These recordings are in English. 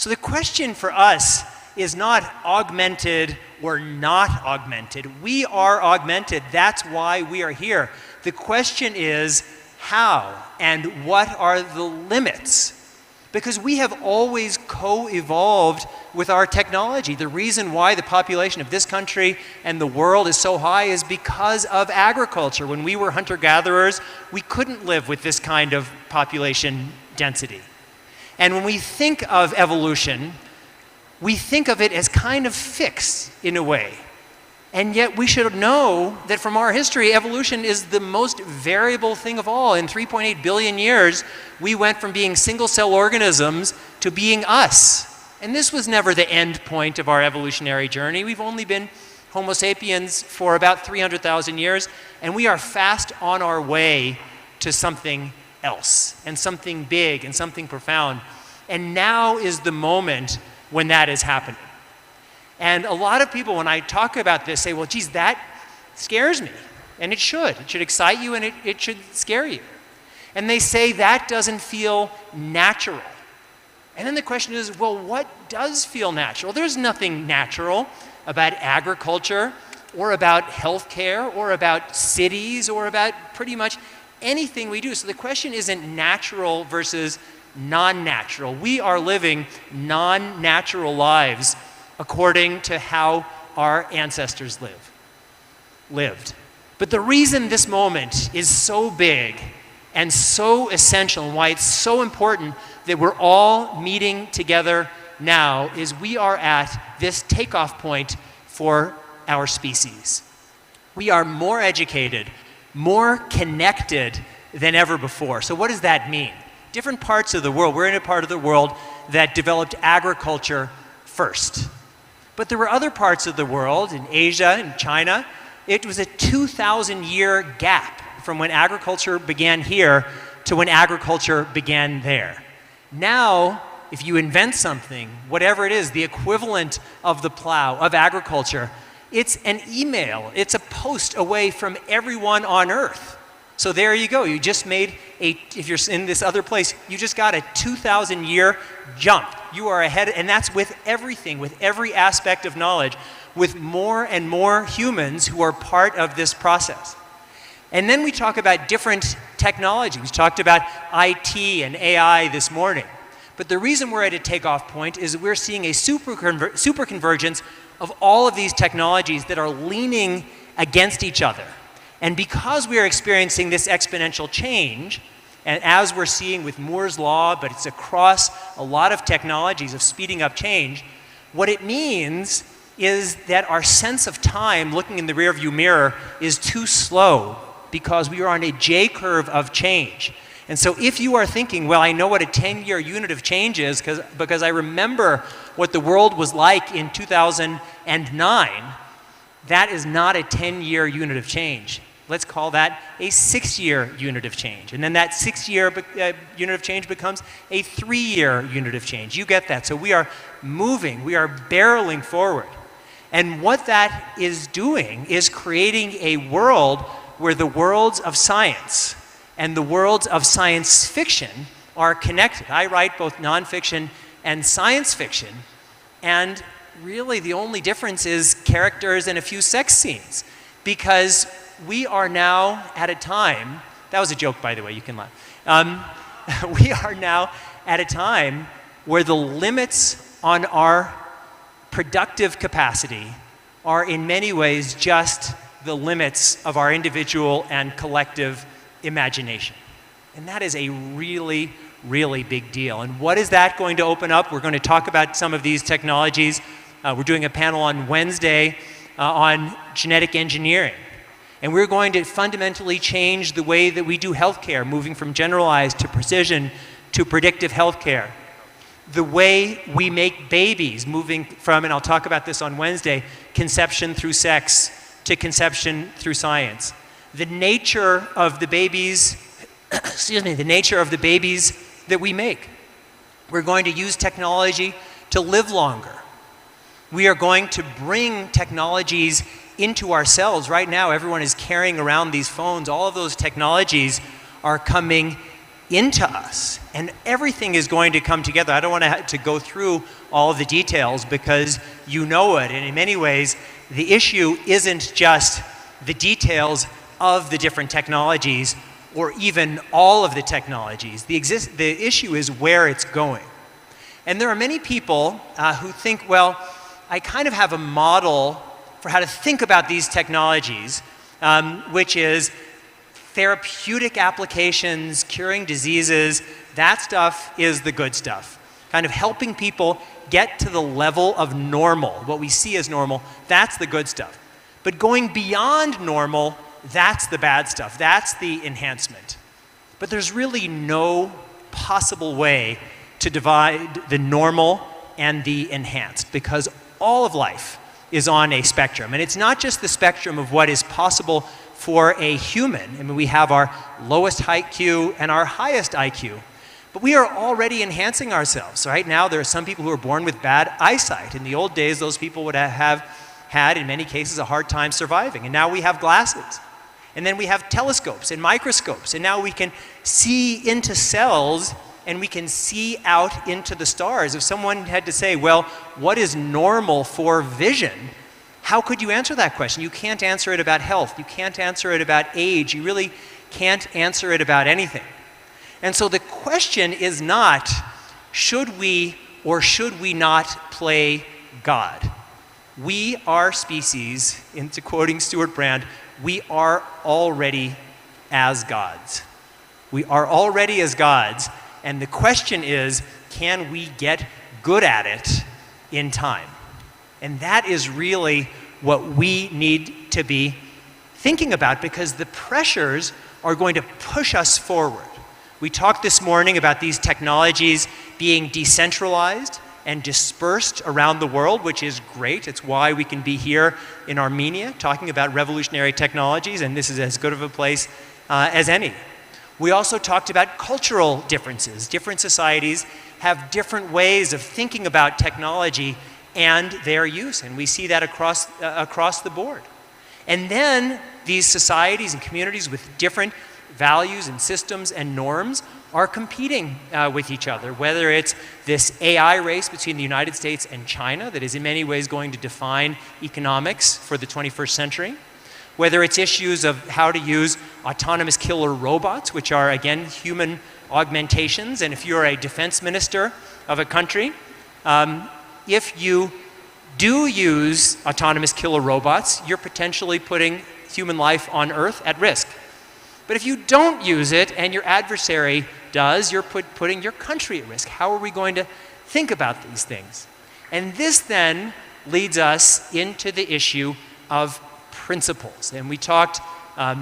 So the question for us is not augmented or not augmented. We are augmented. That's why we are here. The question is how and what are the limits? Because we have always co-evolved with our technology. The reason why the population of this country and the world is so high is because of agriculture. When we were hunter-gatherers, we couldn't live with this kind of population density. And when we think of evolution, we think of it as kind of fixed in a way. And yet we should know that from our history, evolution is the most variable thing of all. In 3.8 billion years, we went from being single-cell organisms to being us. And this was never the end point of our evolutionary journey. We've only been Homo sapiens for about 300,000 years, and we are fast on our way to something else, and something big, and something profound. And now is the moment when that is happening. And a lot of people, when I talk about this, say, well, geez, that scares me. And it should. It should excite you, and it should scare you. And they say that doesn't feel natural. And then the question is, well, what does feel natural? There's nothing natural about agriculture, or about healthcare, or about cities, or about pretty much anything we do. So the question isn't natural versus non-natural. We are living non-natural lives according to how our ancestors lived. But the reason this moment is so big and so essential, and why it's so important that we're all meeting together now, is we are at this takeoff point for our species. We are more educated, more connected than ever before. So what does that mean? Different parts of the world, we're in a part of the world that developed agriculture first. But there were other parts of the world, in Asia and China, it was a 2,000-year gap from when agriculture began here to when agriculture began there. Now, if you invent something, whatever it is, the equivalent of the plow, of agriculture, it's an email, it's a post away from everyone on Earth. So there you go, you just made if you're in this other place, you just got a 2,000-year jump. You are ahead, and that's with everything, with every aspect of knowledge, with more and more humans who are part of this process. And then we talk about different technology. We talked about IT and AI this morning. But the reason we're at a takeoff point is we're seeing a super convergence of all of these technologies that are leaning against each other. And because we are experiencing this exponential change, and as we're seeing with Moore's law, but it's across a lot of technologies of speeding up change, what it means is that our sense of time looking in the rearview mirror is too slow because we are on a J-curve of change. And so if you are thinking, well, I know what a 10-year unit of change is because I remember what the world was like in 2009, that is not a 10-year unit of change. Let's call that a 6-year unit of change. And then that 6-year unit of change becomes a 3-year unit of change. You get that. So we are moving, we are barreling forward. And what that is doing is creating a world where the worlds of science and the worlds of science fiction are connected. I write both nonfiction and science fiction, and really the only difference is characters and a few sex scenes, because we are now at a time, that was a joke by the way, you can laugh. We are now at a time where the limits on our productive capacity are in many ways just the limits of our individual and collective imagination. And that is a really, really big deal. And what is that going to open up? We're going to talk about some of these technologies. We're doing a panel on Wednesday on genetic engineering. And we're going to fundamentally change the way that we do healthcare, moving from generalized to precision to predictive healthcare. The way we make babies, moving from, and I'll talk about this on Wednesday, conception through sex to conception through science. The nature of the babies, the nature of the babies that we make. We're going to use technology to live longer. We are going to bring technologies into ourselves. Right now, everyone is carrying around these phones. All of those technologies are coming into us, and everything is going to come together. I don't want to go through all of the details because you know it, and in many ways, the issue isn't just the details of the different technologies or even all of the technologies. The issue is where it's going. And there are many people who think, well, I kind of have a model for how to think about these technologies, which is therapeutic applications, curing diseases. That stuff is the good stuff. Kind of helping people get to the level of normal, what we see as normal, that's the good stuff. But going beyond normal, that's the bad stuff. That's the enhancement. But there's really no possible way to divide the normal and the enhanced, because all of life is on a spectrum. And it's not just the spectrum of what is possible for a human. I mean, we have our lowest IQ and our highest IQ. But we are already enhancing ourselves. Right now, there are some people who are born with bad eyesight. In the old days, those people would have had, in many cases, a hard time surviving. And now we have glasses. And then we have telescopes and microscopes. And now we can see into cells and we can see out into the stars. If someone had to say, well, what is normal for vision? How could you answer that question? You can't answer it about health. You can't answer it about age. You really can't answer it about anything. And so the question is not, should we or should we not play God? We, our species, into quoting Stuart Brand, we are already as gods. We are already as gods. And the question is, can we get good at it in time? And that is really what we need to be thinking about, because the pressures are going to push us forward. We talked this morning about these technologies being decentralized and dispersed around the world, which is great. It's why we can be here in Armenia talking about revolutionary technologies, and this is as good of a place as any. We also talked about cultural differences. Different societies have different ways of thinking about technology and their use, and we see that across the board. And then these societies and communities with different values and systems and norms are competing with each other, whether it's this AI race between the United States and China that is in many ways going to define economics for the 21st century, whether it's issues of how to use autonomous killer robots, which are, again, human augmentations. And if you're a defense minister of a country, if you do use autonomous killer robots, you're potentially putting human life on Earth at risk. But if you don't use it and your adversary does, you're putting your country at risk. How are we going to think about these things? And this then leads us into the issue of principles. And we talked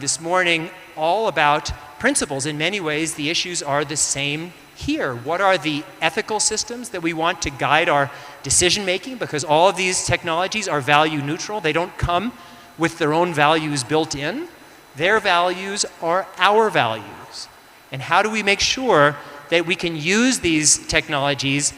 this morning all about principles. In many ways, the issues are the same here. What are the ethical systems that we want to guide our decision making? Because all of these technologies are value neutral. They don't come with their own values built in. Their values are our values. And how do we make sure that we can use these technologies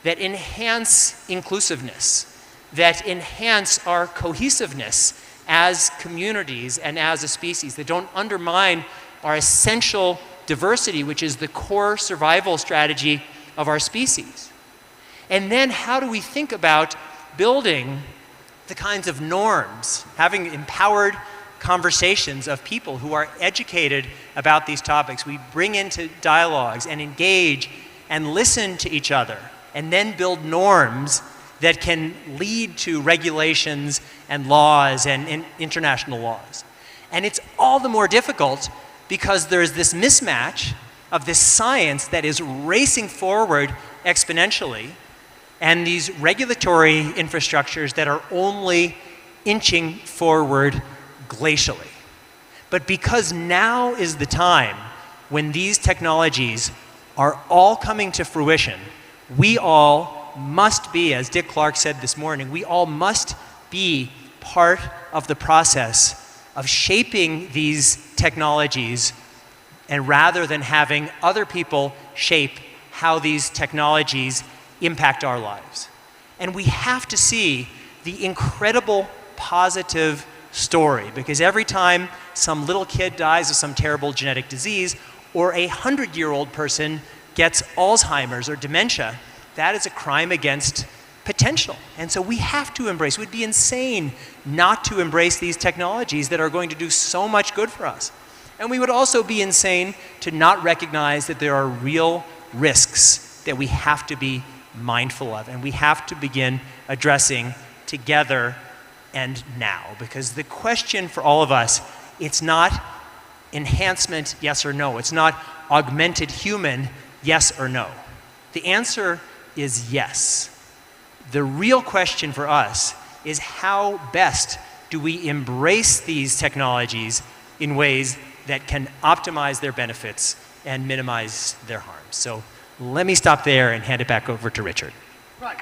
that enhance inclusiveness, that enhance our cohesiveness as communities and as a species, that don't undermine our essential diversity, which is the core survival strategy of our species? And then how do we think about building the kinds of norms, having empowered conversations of people who are educated about these topics? We bring into dialogues and engage and listen to each other, and then build norms that can lead to regulations and laws and international laws. And it's all the more difficult because there's this mismatch of this science that is racing forward exponentially and these regulatory infrastructures that are only inching forward glacially. But because now is the time when these technologies are all coming to fruition, we all must be, as Dick Clark said this morning, we all must be part of the process of shaping these technologies, and rather than having other people shape how these technologies impact our lives. And we have to see the incredible positive story, because every time some little kid dies of some terrible genetic disease, or a 100-year-old person gets Alzheimer's or dementia, that is a crime against potential. And so we have to embrace, it would be insane not to embrace these technologies that are going to do so much good for us. And we would also be insane to not recognize that there are real risks that we have to be mindful of, and we have to begin addressing together and now. Because the question for all of us, it's not enhancement, yes or no. It's not augmented human, yes or no. The answer is yes. The real question for us is how best do we embrace these technologies in ways that can optimize their benefits and minimize their harms. So let me stop there and hand it back over to Richard. Right.